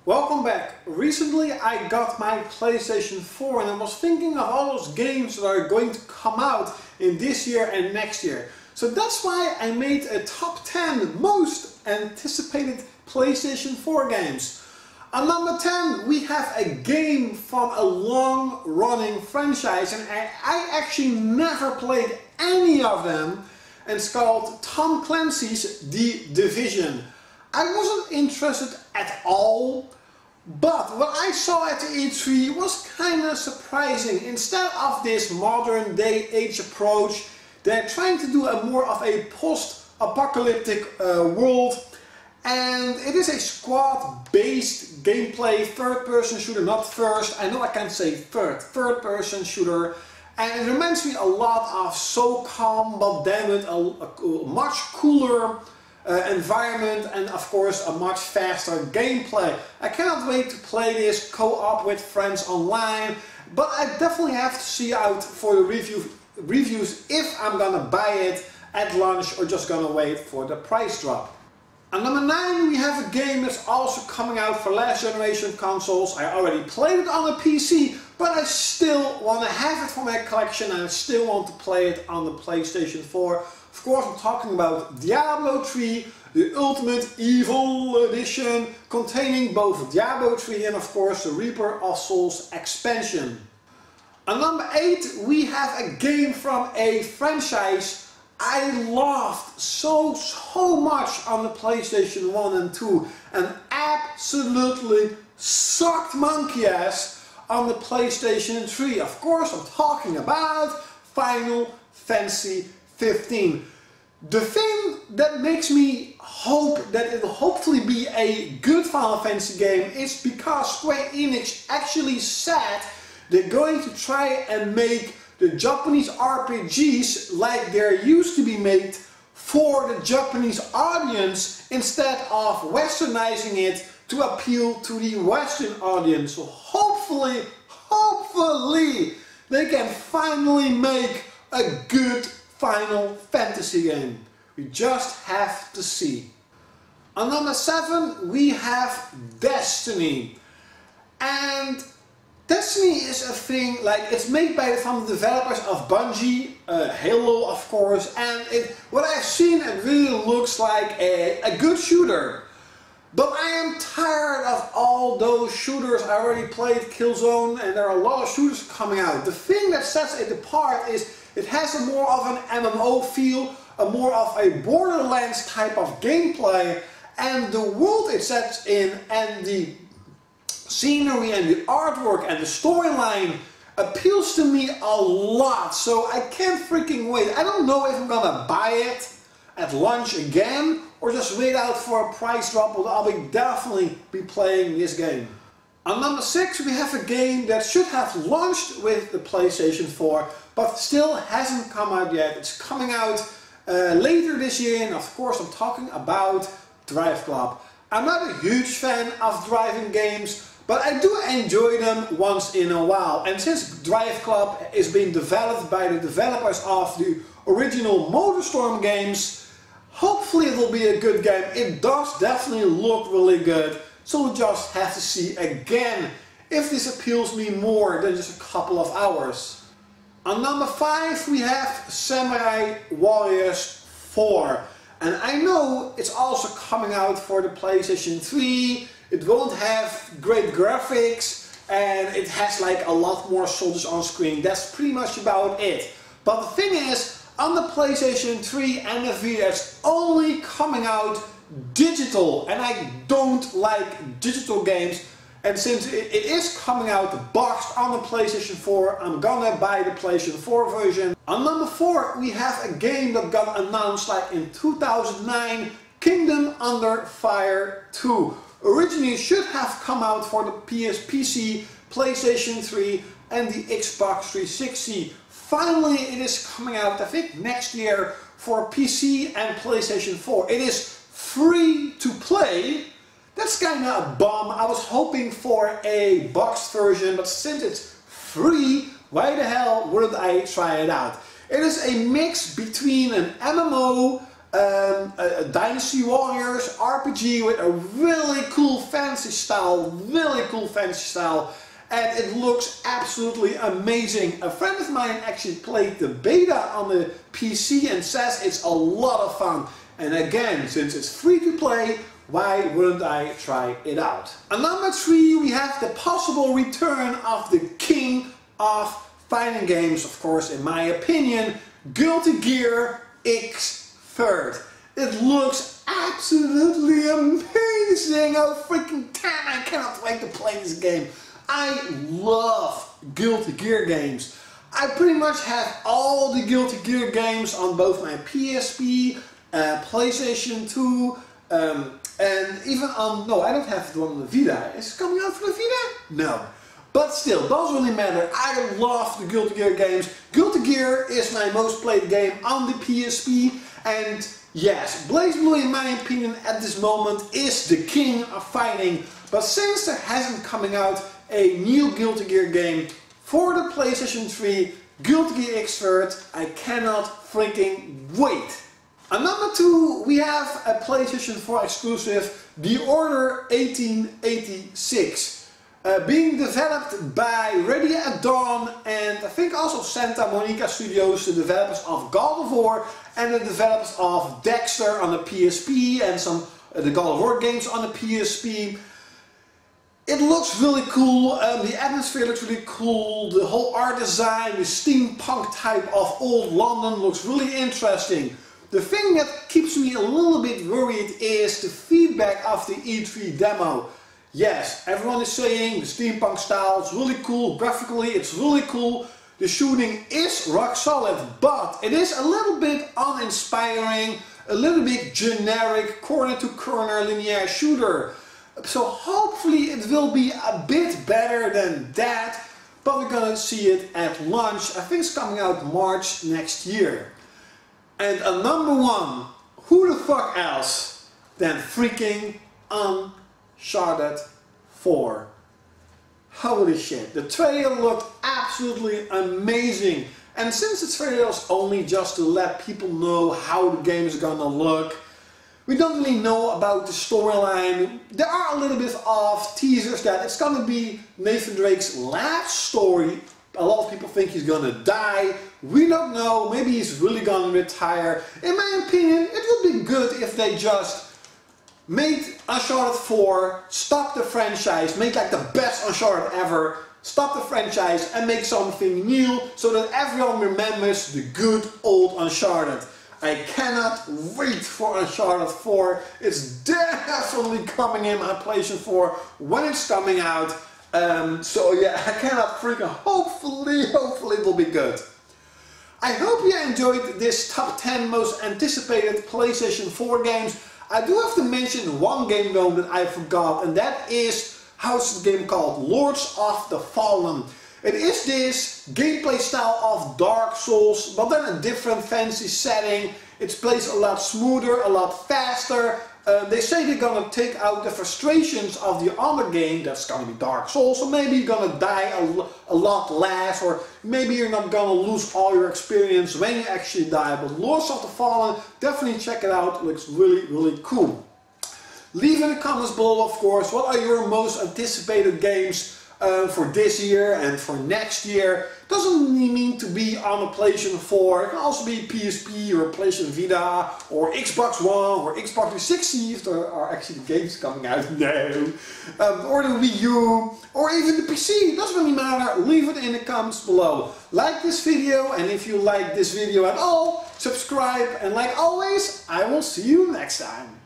Welcome back. Recently I got my PlayStation 4 and I was thinking of all those games that are going to come out in this year and next year. So that's why I made a top 10 most anticipated PlayStation 4 games. On number 10 we have a game from a long running franchise, and I actually never played any of them, and it's called Tom Clancy's The Division. I wasn't interested at all, but what I saw at the E3 was kind of surprising. Instead of this modern day age approach, they're trying to do more of a post-apocalyptic world, and it is a squad-based gameplay, third-person shooter, not first. I know I can't say third-person shooter. And it reminds me a lot of SOCOM, but damn it, a much cooler environment, and of course a much faster gameplay. I cannot wait to play this co-op with friends online, but I definitely have to see out for the reviews if I'm gonna buy it at launch or just gonna wait for the price drop. On number 9 we have a game that's also coming out for last generation consoles. I already played it on the PC, but I still want to have it for my collection and I still want to play it on the PlayStation 4. Of course I'm talking about Diablo 3, the Ultimate Evil Edition, containing both Diablo 3 and of course the Reaper of Souls expansion. On number 8 we have a game from a franchise I loved so much on the PlayStation 1 and 2 and absolutely sucked monkey ass on the PlayStation 3. Of course I'm talking about Final Fantasy 15. The thing that makes me hope that it will hopefully be a good Final Fantasy game is because Square Enix actually said they're going to try and make the Japanese RPGs like they're used to be made for the Japanese audience instead of westernizing it to appeal to the Western audience. So hopefully they can finally make a good Final Fantasy game. We just have to see. On number 7 we have Destiny. And Destiny is a thing, like, it's made from the developers of Bungie, Halo of course, and what I've seen, it really looks like a good shooter. But I am tired of all those shooters. I already played Killzone and there are a lot of shooters coming out. The thing that sets it apart is it has a more of an MMO feel, a more of a Borderlands type of gameplay, and the world it sets in and the scenery and the artwork and the storyline appeals to me a lot, so I can't freaking wait. I don't know if I'm gonna buy it at launch again or just wait out for a price drop, but I'll definitely be playing this game. On number 6 we have a game that should have launched with the PlayStation 4 but still hasn't come out yet. It's coming out later this year, and of course I'm talking about Drive Club. I'm not a huge fan of driving games, but I do enjoy them once in a while. And since Drive Club is being developed by the developers of the original MotorStorm games, hopefully it will be a good game. It does definitely look really good, so we'll just have to see again if this appeals me more than just a couple of hours. On number 5 we have Samurai Warriors 4. And I know it's also coming out for the PlayStation 3. It won't have great graphics and it has like a lot more soldiers on screen. That's pretty much about it. But the thing is, on the PlayStation 3 and the Vita, it's only coming out digital, and I don't like digital games. And since it is coming out boxed on the PlayStation 4, I'm gonna buy the PlayStation 4 version. On number 4 we have a game that got announced like in 2009, Kingdom Under Fire 2. Originally should have come out for the PC, PlayStation 3 and the Xbox 360. Finally it is coming out, I think next year, for PC and PlayStation 4. It is free to play. That's kinda a bum. I was hoping for a boxed version, but since it's free, why the hell wouldn't I try it out? It is a mix between an MMO, a Dynasty Warriors RPG with a really cool fantasy style, and it looks absolutely amazing. A friend of mine actually played the beta on the PC and says it's a lot of fun. And again, since it's free to play, why wouldn't I try it out? And number 3, we have the possible return of the king of fighting games, of course, in my opinion, Guilty Gear X3. It looks absolutely amazing. Oh freaking damn, I cannot wait to play this game. I love Guilty Gear games. I pretty much have all the Guilty Gear games on both my PSP, PlayStation 2, and even on, no, I don't have the one on the Vita. Is it coming out for the Vita? No. But still, doesn't really matter. I love the Guilty Gear games. Guilty Gear is my most played game on the PSP, and yes, BlazBlue in my opinion at this moment is the king of fighting. But since there hasn't coming out a new Guilty Gear game for the PlayStation 3, Guilty Gear X3, I cannot freaking wait. And number 2, we have a PlayStation 4 exclusive, The Order 1886. Being developed by Ready at Dawn and I think also Santa Monica Studios, the developers of God of War and the developers of Dexter on the PSP and some the God of War games on the PSP. It looks really cool, the atmosphere looks really cool, the whole art design, the steampunk type of old London looks really interesting. The thing that keeps me a little bit worried is the feedback of the E3 demo. Yes, everyone is saying the steampunk style is really cool, graphically it's really cool, the shooting is rock solid, but it is a little bit uninspiring, a little bit generic, corner to corner linear shooter. So hopefully it will be a bit better than that, but we're gonna see it at launch. I think it's coming out March next year. And a number 1, who the fuck else than freaking Uncharted 4. Holy shit, the trailer looked absolutely amazing. And since the trailer is only just to let people know how the game is gonna look, we don't really know about the storyline. There are a little bit of teasers that it's gonna be Nathan Drake's last story. A lot of people think he's gonna die. We don't know, maybe he's really gonna retire. In my opinion, it would be good if they just made Uncharted 4, stop the franchise, make like the best Uncharted ever, stop the franchise and make something new so that everyone remembers the good old Uncharted. I cannot wait for Uncharted 4. It's definitely coming in my PlayStation 4 when it's coming out. So yeah, I cannot freaking, hopefully it will be good. I hope you enjoyed this top 10 most anticipated PlayStation 4 games. I do have to mention one game though that I forgot, and that is, how's the game called? Lords of the Fallen. It is this gameplay style of Dark Souls, but then a different fantasy setting. It plays a lot smoother, a lot faster. They say they're gonna take out the frustrations of the other game, that's gonna be Dark Souls, so maybe you're gonna die a lot less, or maybe you're not gonna lose all your experience when you actually die. But Lords of the Fallen, definitely check it out, it looks really cool. Leave in the comments below, of course, what are your most anticipated games for this year and for next year. Doesn't really mean to be on a PlayStation 4, it can also be PSP or PlayStation Vita or Xbox One or Xbox 360 if there are actually games coming out now. Or the Wii U or even the PC, doesn't really matter, leave it in the comments below. Like this video, and if you like this video at all, subscribe, and like always, I will see you next time.